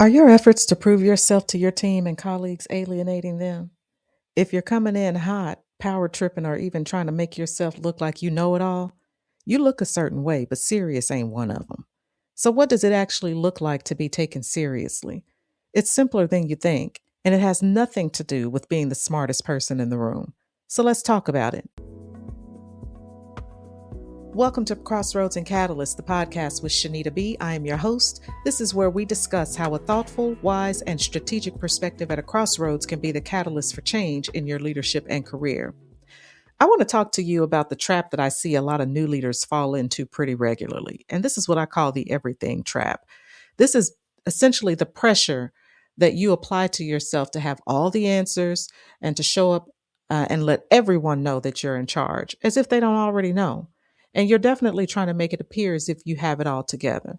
Are your efforts to prove yourself to your team and colleagues alienating them? If you're coming in hot, power tripping, or even trying to make yourself look like you know it all, you look a certain way, but serious ain't one of them. So, what does it actually look like to be taken seriously? It's simpler than you think, and it has nothing to do with being the smartest person in the room. So, let's talk about it. Welcome to Crossroads and Catalyst, the podcast with Shanita B. I am your host. This is where we discuss how a thoughtful, wise, and strategic perspective at a crossroads can be the catalyst for change in your leadership and career. I want to talk to you about the trap that I see a lot of new leaders fall into pretty regularly. And this is what I call the everything trap. This is essentially the pressure that you apply to yourself to have all the answers and to show up and let everyone know that you're in charge, as if they don't already know. And you're definitely trying to make it appear as if you have it all together.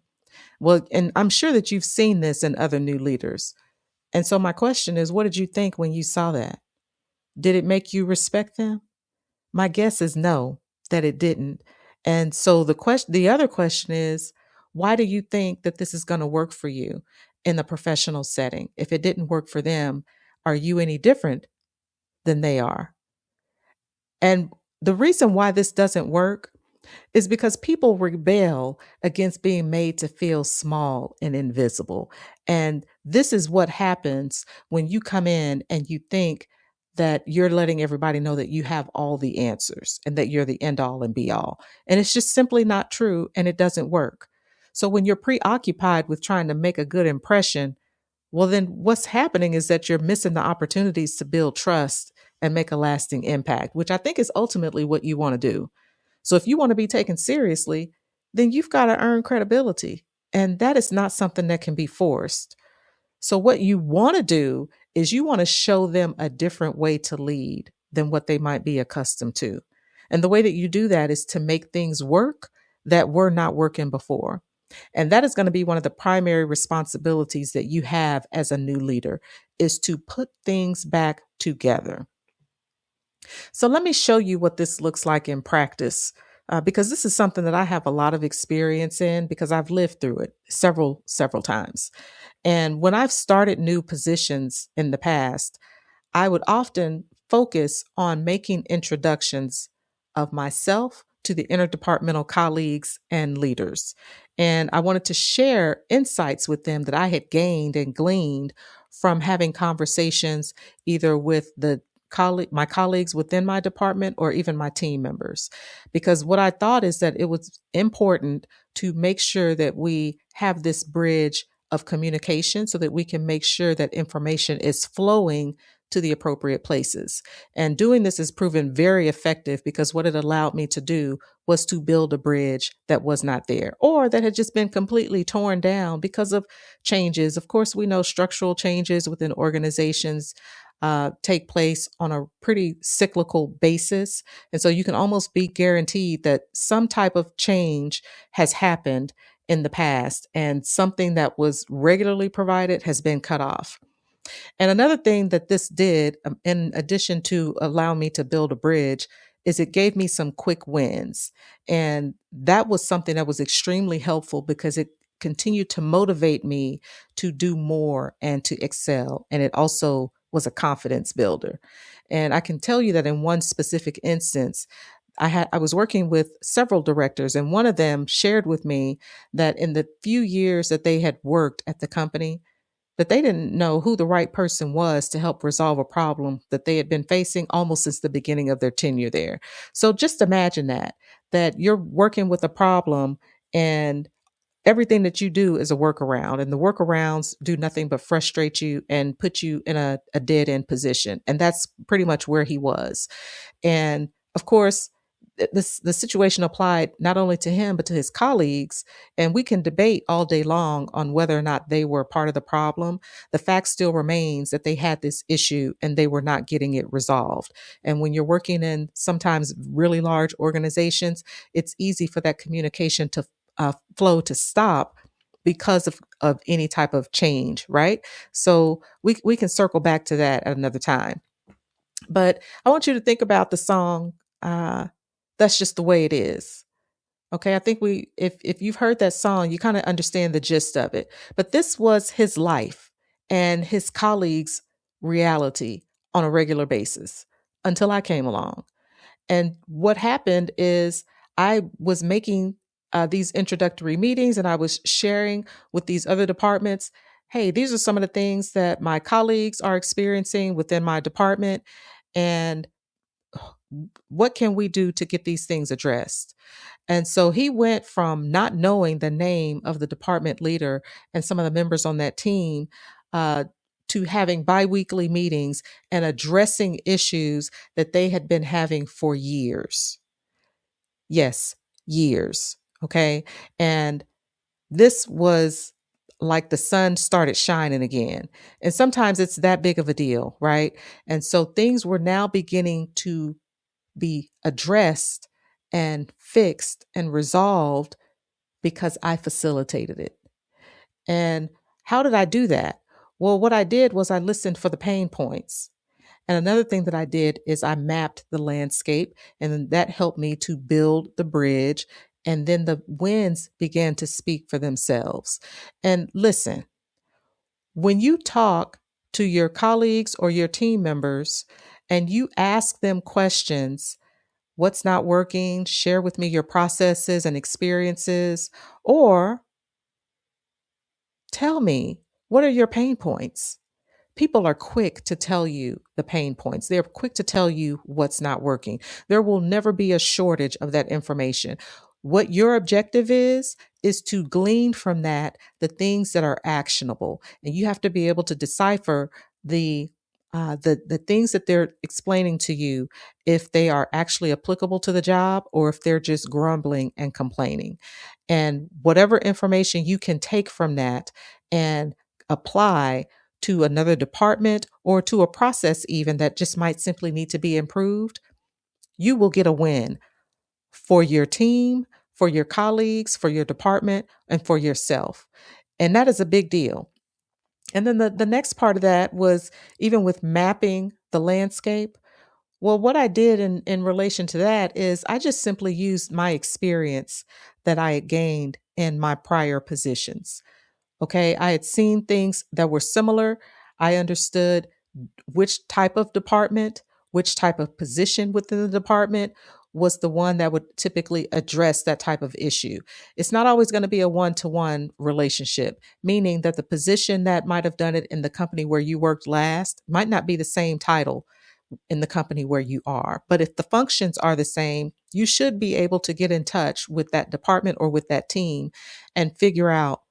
Well, and I'm sure that you've seen this in other new leaders. And so my question is, what did you think when you saw that? Did it make you respect them? My guess is no, that it didn't. And so the other question is, why do you think that this is going to work for you in the professional setting? If it didn't work for them, are you any different than they are? And the reason why this doesn't work is because people rebel against being made to feel small and invisible. And this is what happens when you come in and you think that you're letting everybody know that you have all the answers and that you're the end all and be all. And it's just simply not true and it doesn't work. So when you're preoccupied with trying to make a good impression, well, then what's happening is that you're missing the opportunities to build trust and make a lasting impact, which I think is ultimately what you want to do. So if you want to be taken seriously, then you've got to earn credibility. And that is not something that can be forced. So what you want to do is you want to show them a different way to lead than what they might be accustomed to. And the way that you do that is to make things work that were not working before. And that is going to be one of the primary responsibilities that you have as a new leader is to put things back together. So let me show you what this looks like in practice, because this is something that I have a lot of experience in because I've lived through it several times. And when I've started new positions in the past, I would often focus on making introductions of myself to the interdepartmental colleagues and leaders. And I wanted to share insights with them that I had gained and gleaned from having conversations either with my colleagues within my department or even my team members. Because what I thought is that it was important to make sure that we have this bridge of communication so that we can make sure that information is flowing to the appropriate places. And doing this has proven very effective because what it allowed me to do was to build a bridge that was not there or that had just been completely torn down because of changes. Of course, we know structural changes within organizations take place on a pretty cyclical basis. And so you can almost be guaranteed that some type of change has happened in the past and something that was regularly provided has been cut off. And another thing that this did, in addition to allow me to build a bridge, is it gave me some quick wins. And that was something that was extremely helpful because it continued to motivate me to do more and to excel. And it also was a confidence builder. And I can tell you that in one specific instance, I was working with several directors, and one of them shared with me that in the few years that they had worked at the company, that they didn't know who the right person was to help resolve a problem that they had been facing almost since the beginning of their tenure there. So just imagine that you're working with a problem and everything that you do is a workaround, and the workarounds do nothing but frustrate you and put you in a dead end position. And that's pretty much where he was. And of course, the situation applied not only to him but to his colleagues, and we can debate all day long on whether or not they were part of the problem. The fact still remains that they had this issue and they were not getting it resolved. And when you're working in sometimes really large organizations, it's easy for that communication to flow to stop because of any type of change, right? So we can circle back to that at another time. But I want you to think about the song, That's Just the Way It Is. Okay, I think if you've heard that song, you kind of understand the gist of it. But this was his life and his colleagues' reality on a regular basis until I came along. And what happened is I was making these introductory meetings and I was sharing with these other departments, hey, these are some of the things that my colleagues are experiencing within my department. And what can we do to get these things addressed? And so he went from not knowing the name of the department leader and some of the members on that team uh, to having biweekly meetings and addressing issues that they had been having for years. Yes, years. Okay. And this was like the sun started shining again. And sometimes it's that big of a deal, right? And so things were now beginning to be addressed and fixed and resolved because I facilitated it. And how did I do that? Well, what I did was I listened for the pain points. And another thing that I did is I mapped the landscape, and then that helped me to build the bridge. And then the winds began to speak for themselves. And listen, when you talk to your colleagues or your team members and you ask them questions, what's not working, share with me your processes and experiences, or tell me, what are your pain points? People are quick to tell you the pain points. They're quick to tell you what's not working. There will never be a shortage of that information. What your objective is to glean from that the things that are actionable. And you have to be able to decipher the the things that they're explaining to you, if they are actually applicable to the job or if they're just grumbling and complaining. And whatever information you can take from that and apply to another department or to a process even that just might simply need to be improved, you will get a win for your team, for your colleagues, for your department, and for yourself. And that is a big deal. And then the next part of that was even with mapping the landscape. Well, what I did in relation to that is I just simply used my experience that I had gained in my prior positions. Okay. I had seen things that were similar. I understood which type of department, which type of position within the department was the one that would typically address that type of issue. It's not always going to be a one-to-one relationship, meaning that the position that might have done it in the company where you worked last might not be the same title in the company where you are. But if the functions are the same, you should be able to get in touch with that department or with that team and figure out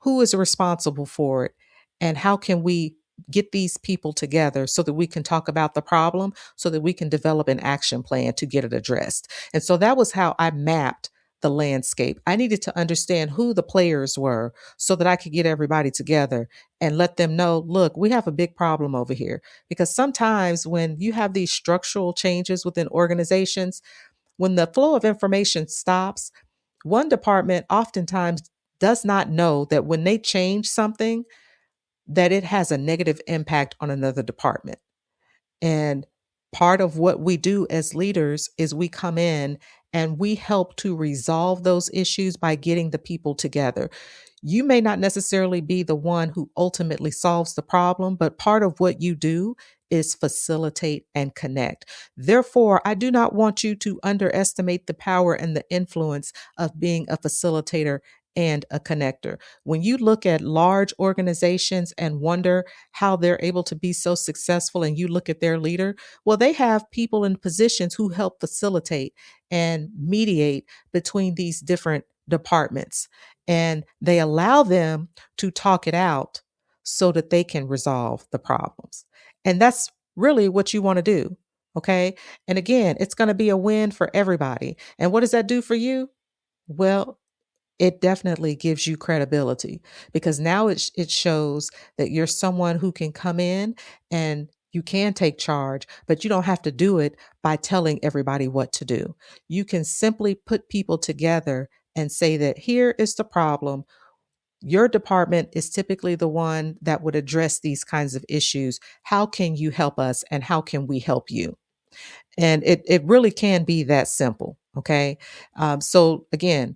who is responsible for it and how can we get these people together so that we can talk about the problem, so that we can develop an action plan to get it addressed. And so that was how I mapped the landscape. I needed to understand who the players were so that I could get everybody together and let them know, look, we have a big problem over here. Because sometimes when you have these structural changes within organizations, when the flow of information stops, one department oftentimes does not know that when they change something, that it has a negative impact on another department. And part of what we do as leaders is we come in and we help to resolve those issues by getting the people together. You may not necessarily be the one who ultimately solves the problem, but part of what you do is facilitate and connect. Therefore, I do not want you to underestimate the power and the influence of being a facilitator and a connector. When you look at large organizations and wonder how they're able to be so successful, and you look at their leader, well, they have people in positions who help facilitate and mediate between these different departments. And they allow them to talk it out so that they can resolve the problems. And that's really what you want to do. Okay. And again, it's going to be a win for everybody. And what does that do for you? Well, it definitely gives you credibility because now it shows that you're someone who can come in and you can take charge, but you don't have to do it by telling everybody what to do. You can simply put people together and say that here is the problem. Your department is typically the one that would address these kinds of issues. How can you help us and how can we help you? And it really can be that simple. Okay. So again,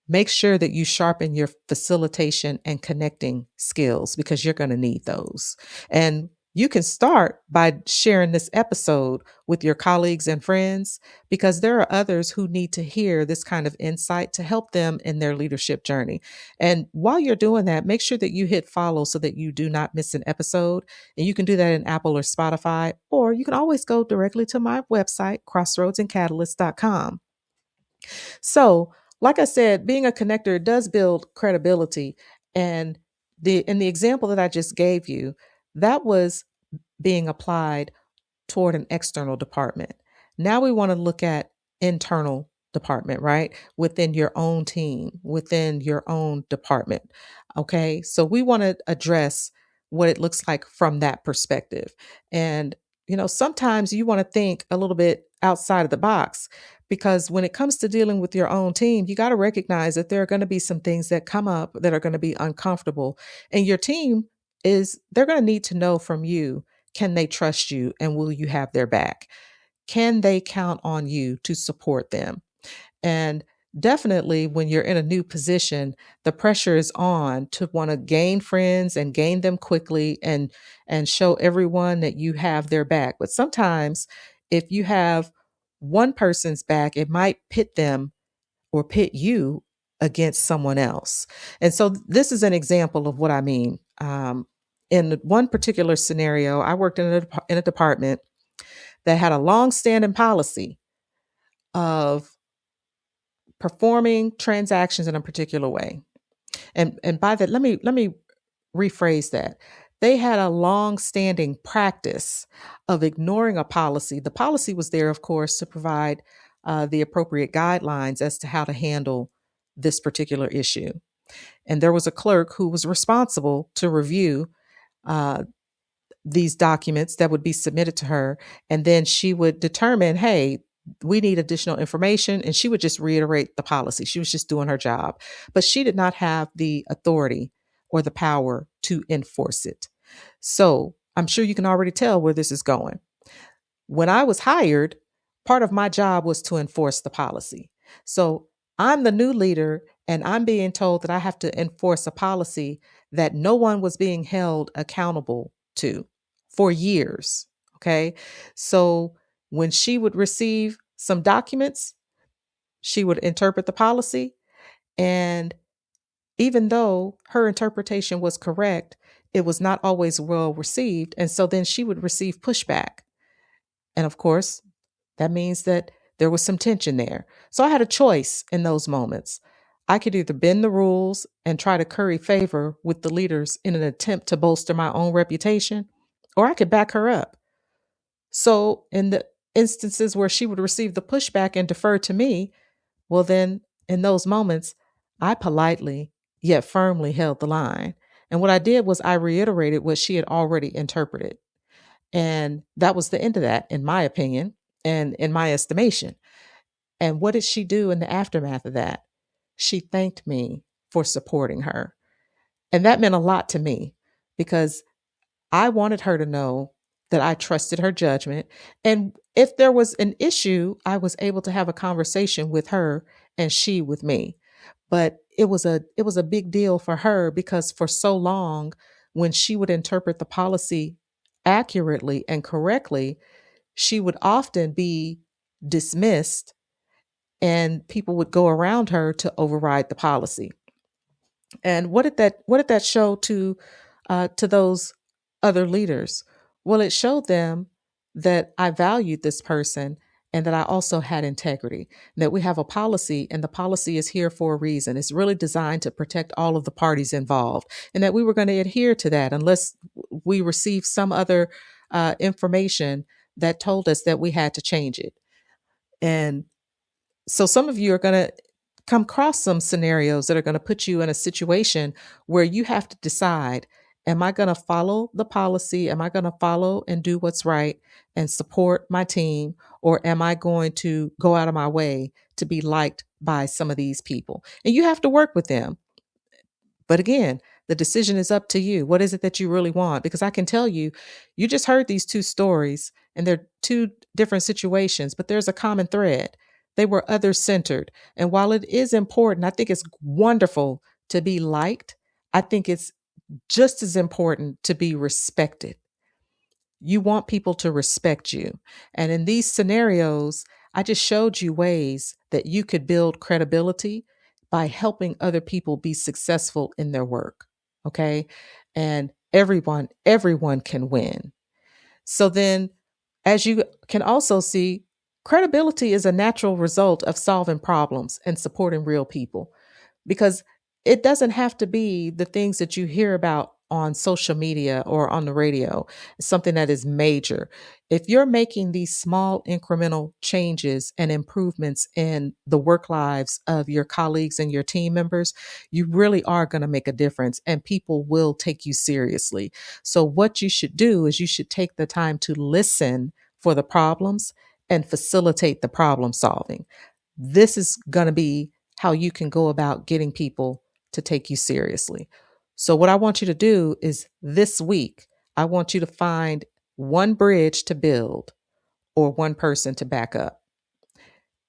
make sure that you sharpen your facilitation and connecting skills because you're going to need those. And you can start by sharing this episode with your colleagues and friends because there are others who need to hear this kind of insight to help them in their leadership journey. And while you're doing that, make sure that you hit follow so that you do not miss an episode. And you can do that in Apple or Spotify, or you can always go directly to my website, crossroadsandcatalyst.com. So, like I said, being a connector does build credibility. And the example that I just gave you, that was being applied toward an external department. Now we want to look at internal department, right? Within your own team, within your own department. Okay. So we want to address what it looks like from that perspective. And, sometimes you want to think a little bit outside of the box because when it comes to dealing with your own team, you got to recognize that there are going to be some things that come up that are going to be uncomfortable. And your team they're going to need to know from you, can they trust you and will you have their back? Can they count on you to support them? And definitely when you're in a new position, the pressure is on to want to gain friends and gain them quickly and show everyone that you have their back. But sometimes if you have one person's back, it might pit them or pit you against someone else. And so this is an example of what I mean. In one particular scenario, I worked in a department that had a long-standing policy of performing transactions in a particular way. And by that, let me rephrase that. They had a long-standing practice of ignoring a policy. The policy was there, of course, to provide the appropriate guidelines as to how to handle this particular issue. And there was a clerk who was responsible to review uh, these documents that would be submitted to her. And then she would determine, hey, we need additional information. And she would just reiterate the policy. She was just doing her job. But she did not have the authority or the power to enforce it. So I'm sure you can already tell where this is going. When I was hired, part of my job was to enforce the policy. So I'm the new leader, and I'm being told that I have to enforce a policy that no one was being held accountable to for years. Okay. So when she would receive some documents, she would interpret the policy. And even though her interpretation was correct, it was not always well received. And so then she would receive pushback. And of course, that means that there was some tension there. So I had a choice in those moments. I could either bend the rules and try to curry favor with the leaders in an attempt to bolster my own reputation, or I could back her up. So in the instances where she would receive the pushback and defer to me, well, then in those moments, I politely yet firmly held the line. And what I did was I reiterated what she had already interpreted. And that was the end of that, in my opinion and in my estimation. And what did she do in the aftermath of that? She thanked me for supporting her. And that meant a lot to me because I wanted her to know that I trusted her judgment. And if there was an issue, I was able to have a conversation with her and she with me. But it was a big deal for her because for so long, when she would interpret the policy accurately and correctly, she would often be dismissed and people would go around her to override the policy. And what did that show to those other leaders? Well, it showed them that I valued this person and that I also had integrity, that we have a policy and the policy is here for a reason. It's really designed to protect all of the parties involved and that we were going to adhere to that unless we received some other information that told us that we had to change it. And so some of you are going to come across some scenarios that are going to put you in a situation where you have to decide, am I going to follow the policy? Am I going to follow and do what's right and support my team? Or am I going to go out of my way to be liked by some of these people? And you have to work with them. But again, the decision is up to you. What is it that you really want? Because I can tell you, you just heard these two stories and they're two different situations, but there's a common thread. They were other centered. And while it is important, I think it's wonderful to be liked. I think it's just as important to be respected. You want people to respect you. And in these scenarios, I just showed you ways that you could build credibility by helping other people be successful in their work. Okay. And everyone can win. So then, as you can also see, credibility is a natural result of solving problems and supporting real people, because it doesn't have to be the things that you hear about on social media or on the radio, something that is major. If you're making these small incremental changes and improvements in the work lives of your colleagues and your team members, you really are going to make a difference and people will take you seriously. So, what you should do is you should take the time to listen for the problems and facilitate the problem solving. This is going to be how you can go about getting people to take you seriously. So, what I want you to do is this week, I want you to find one bridge to build or one person to back up.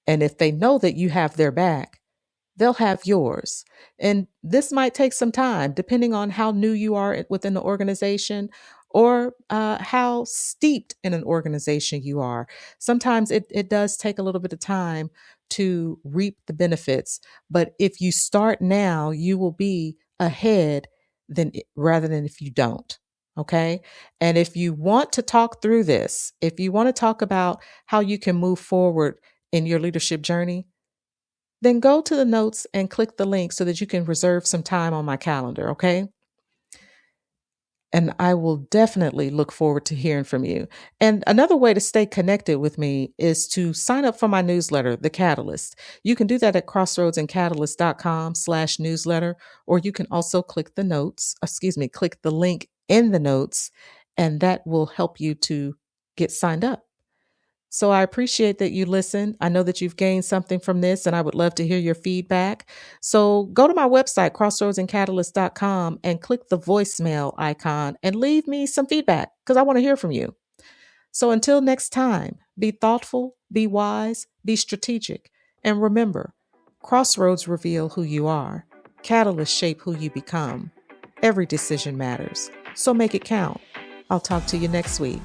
And if they know that you have their back, they'll have yours. And this might take some time, depending on how new you are within the organization or how steeped in an organization you are. Sometimes it does take a little bit of time to reap the benefits. But if you start now, you will be ahead rather than if you don't. Okay. And if you want to talk through this, if you want to talk about how you can move forward in your leadership journey, then go to the notes and click the link so that you can reserve some time on my calendar, okay? And I will definitely look forward to hearing from you. And another way to stay connected with me is to sign up for my newsletter, The Catalyst. You can do that at crossroadsandcatalyst.com/newsletter, or you can also click click the link in the notes, and that will help you to get signed up. So I appreciate that you listen. I know that you've gained something from this, and I would love to hear your feedback. So go to my website, crossroadsandcatalyst.com, and click the voicemail icon and leave me some feedback because I want to hear from you. So until next time, be thoughtful, be wise, be strategic, and remember, crossroads reveal who you are. Catalysts shape who you become. Every decision matters, so make it count. I'll talk to you next week.